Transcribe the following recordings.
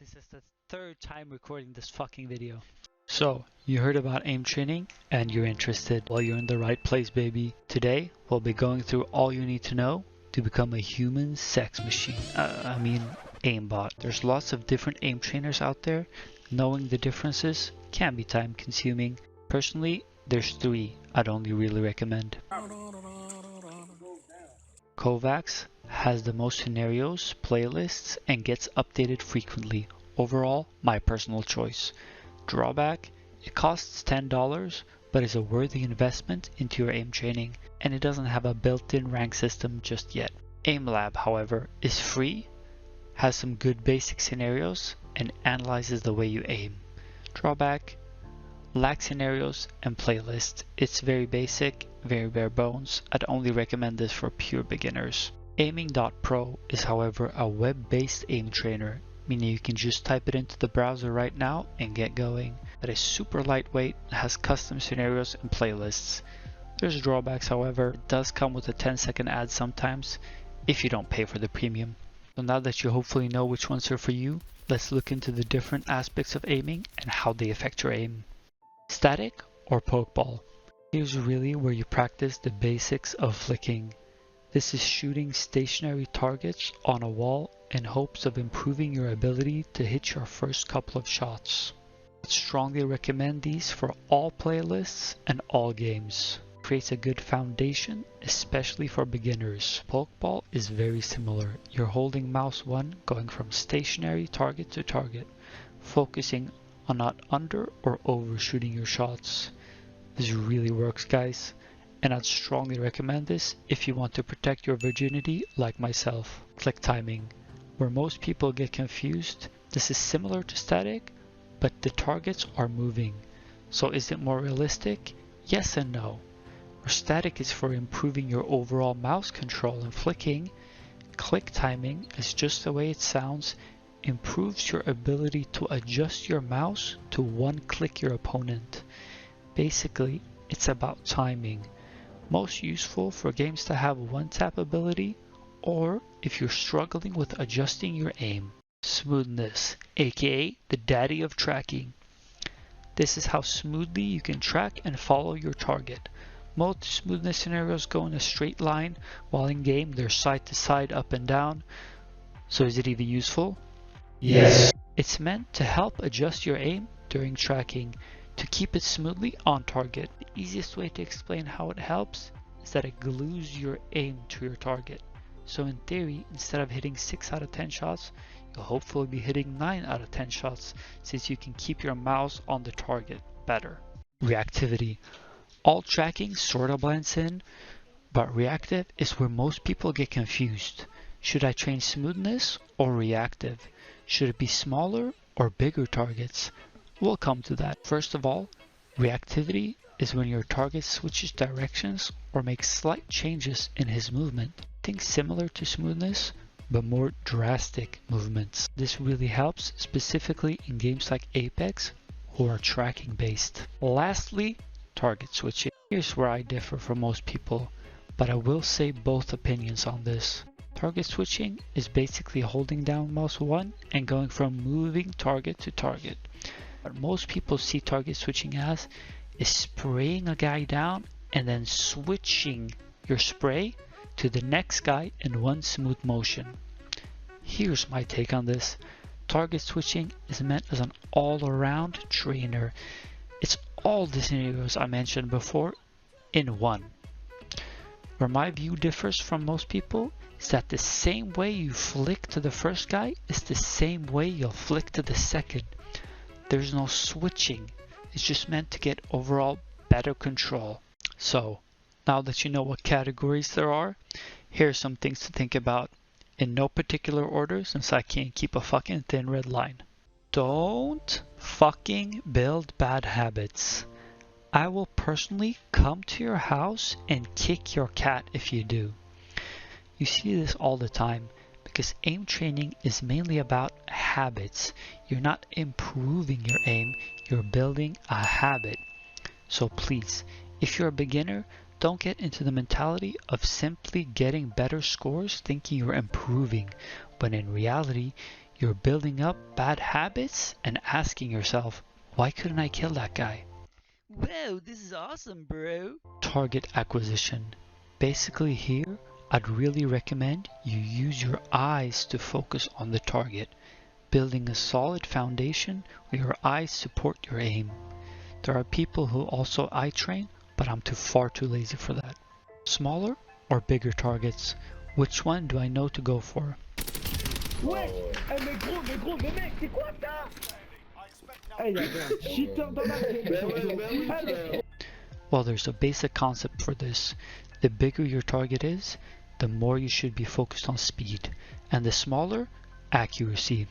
This is the third time recording this fucking video. So, you heard about aim training and you're interested. Well, you're in the right place, baby. Today, we'll be going through all you need to know to become a human sex machine. Aimbot. There's lots of different aim trainers out there. Knowing the differences can be time consuming. Personally, there's three I'd only really recommend. Kovaaks has the most scenarios, playlists, and gets updated frequently. Overall, my personal choice. Drawback, it costs $10, but is a worthy investment into your aim training, and it doesn't have a built-in rank system just yet. Aimlab, however, is free, has some good basic scenarios, and analyzes the way you aim. Drawback, lacks scenarios and playlists. It's very basic, very bare bones. I'd only recommend this for pure beginners. Aiming.pro is however a web-based aim trainer, meaning you can just type it into the browser right now and get going. That is super lightweight, has custom scenarios and playlists. There's drawbacks, however. It does come with a 10-second ad sometimes if you don't pay for the premium. So now that you hopefully know which ones are for you, let's look into the different aspects of aiming and how they affect your aim. Static or pokeball. Here's really where you practice the basics of flicking. This is shooting stationary targets on a wall in hopes of improving your ability to hit your first couple of shots. I strongly recommend these for all playlists and all games. Creates a good foundation, especially for beginners. Pokeball is very similar. You're holding mouse 1 going from stationary target to target, focusing on not under or overshooting your shots. This really works, guys, and I'd strongly recommend this if you want to protect your virginity like myself. Click timing. Where most people get confused, this is similar to static, but the targets are moving. So is it more realistic? Yes and no. Where static is for improving your overall mouse control and flicking, click timing is just the way it sounds, improves your ability to adjust your mouse to one click your opponent. Basically, it's about timing. Most useful for games that have one tap ability, or if you're struggling with adjusting your aim. Smoothness, aka the daddy of tracking. This is how smoothly you can track and follow your target. Most smoothness scenarios go in a straight line, while in game they're side to side, up and down. So is it even useful? Yes. It's meant to help adjust your aim during tracking, to keep it smoothly on target. The easiest way to explain how it helps is that it glues your aim to your target. So in theory, instead of hitting 6 out of 10 shots, you'll hopefully be hitting 9 out of 10 shots, since you can keep your mouse on the target better. Reactivity. All tracking sort of blends in, but reactive is where most people get confused. Should I train smoothness or reactive? Should it be smaller or bigger targets? We'll come to that. First of all, reactivity is when your target switches directions or makes slight changes in his movement. Think similar to smoothness, but more drastic movements. This really helps, specifically in games like Apex, who are tracking based. Lastly, target switching. Here's where I differ from most people, but I will say both opinions on this. Target switching is basically holding down mouse 1 and going from moving target to target. What most people see target switching as is spraying a guy down and then switching your spray to the next guy in one smooth motion. Here's my take on this. Target switching is meant as an all-around trainer. It's all the scenarios I mentioned before in one. Where my view differs from most people is that the same way you flick to the first guy is the same way you'll flick to the second. There's no switching. It's just meant to get overall better control. So, now that you know what categories there are, here are some things to think about. In no particular order, since I can't keep a fucking thin red line. Don't fucking build bad habits. I will personally come to your house and kick your cat if you do. You see this all the time because aim training is mainly about habits. You're not improving your aim, you're building a habit. So please, if you're a beginner, don't get into the mentality of simply getting better scores thinking you're improving, when in reality, You're building up bad habits and asking yourself, why couldn't I kill that guy? Whoa, this is awesome, bro. Target acquisition. Basically here, I'd really recommend you use your eyes to focus on the target, building a solid foundation where your eyes support your aim. There are people who also eye train, but I'm far too lazy for that. Smaller or bigger targets? Which one do I know to go for? Ouais. Mais gros, mais mec, c'est quoi ça? Il y avait un cheater dans la game. Well, there's a basic concept for this. The bigger your target is, the more you should be focused on speed, and the smaller, accuracy.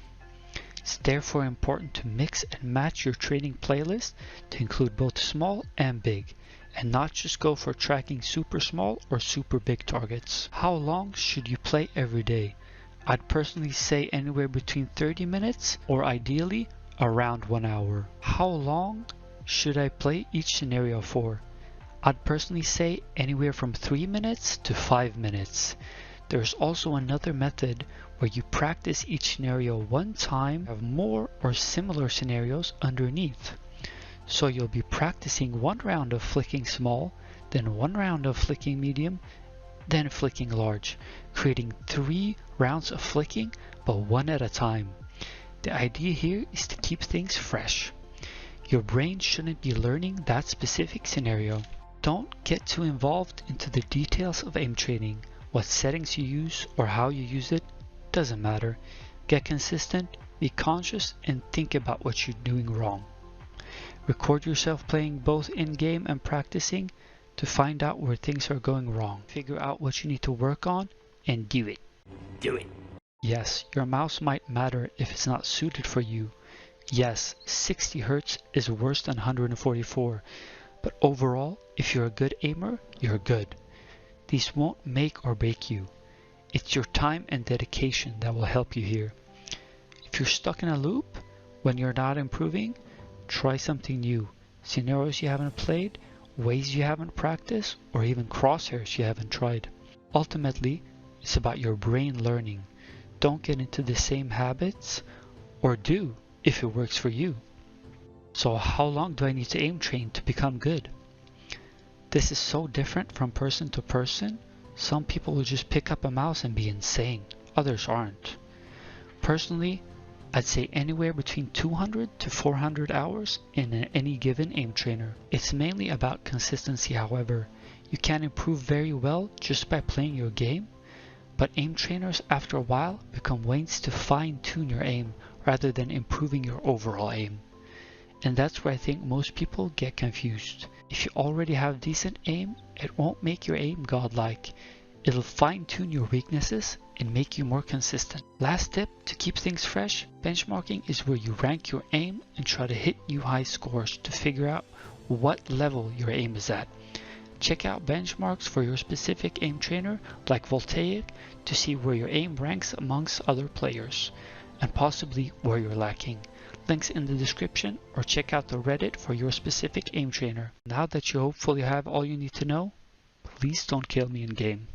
It's therefore important to mix and match your training playlist to include both small and big, and not just go for tracking super small or super big targets. How long should you play every day? I'd personally say anywhere between 30 minutes or ideally around 1 hour. How long should I play each scenario for? I'd personally say anywhere from 3 minutes to 5 minutes. There's also another method where you practice each scenario one time, have more or similar scenarios underneath. So you'll be practicing one round of flicking small, then one round of flicking medium, then flicking large, creating 3 rounds of flicking, but one at a time. The idea here is to keep things fresh. Your brain shouldn't be learning that specific scenario. Don't get too involved into the details of aim training. What settings you use or how you use it doesn't matter. Get consistent, be conscious, and think about what you're doing wrong. Record yourself playing both in-game and practicing to find out where things are going wrong. Figure out what you need to work on and do it. Do it. Yes, your mouse might matter if it's not suited for you. Yes, 60 Hz is worse than 144, but overall, if you're a good aimer, you're good. These won't make or break you. It's your time and dedication that will help you here. If you're stuck in a loop when you're not improving, try something new. Scenarios you haven't played, ways you haven't practiced, or even crosshairs you haven't tried. Ultimately, it's about your brain learning. Don't get into the same habits, or do if it works for you. So how long do I need to aim train to become good? This is so different from person to person. Some people will just pick up a mouse and be insane. Others aren't. Personally, I'd say anywhere between 200 to 400 hours in any given aim trainer. It's mainly about consistency, however. You can improve very well just by playing your game, but aim trainers after a while become ways to fine-tune your aim rather than improving your overall aim. And that's where I think most people get confused. If you already have decent aim, it won't make your aim godlike. It'll fine-tune your weaknesses and make you more consistent. Last tip to keep things fresh, benchmarking is where you rank your aim and try to hit new high scores to figure out what level your aim is at. Check out benchmarks for your specific aim trainer like Voltaic to see where your aim ranks amongst other players, and possibly where you're lacking. Links in the description, or check out the Reddit for your specific aim trainer. Now that you hopefully have all you need to know, please don't kill me in game.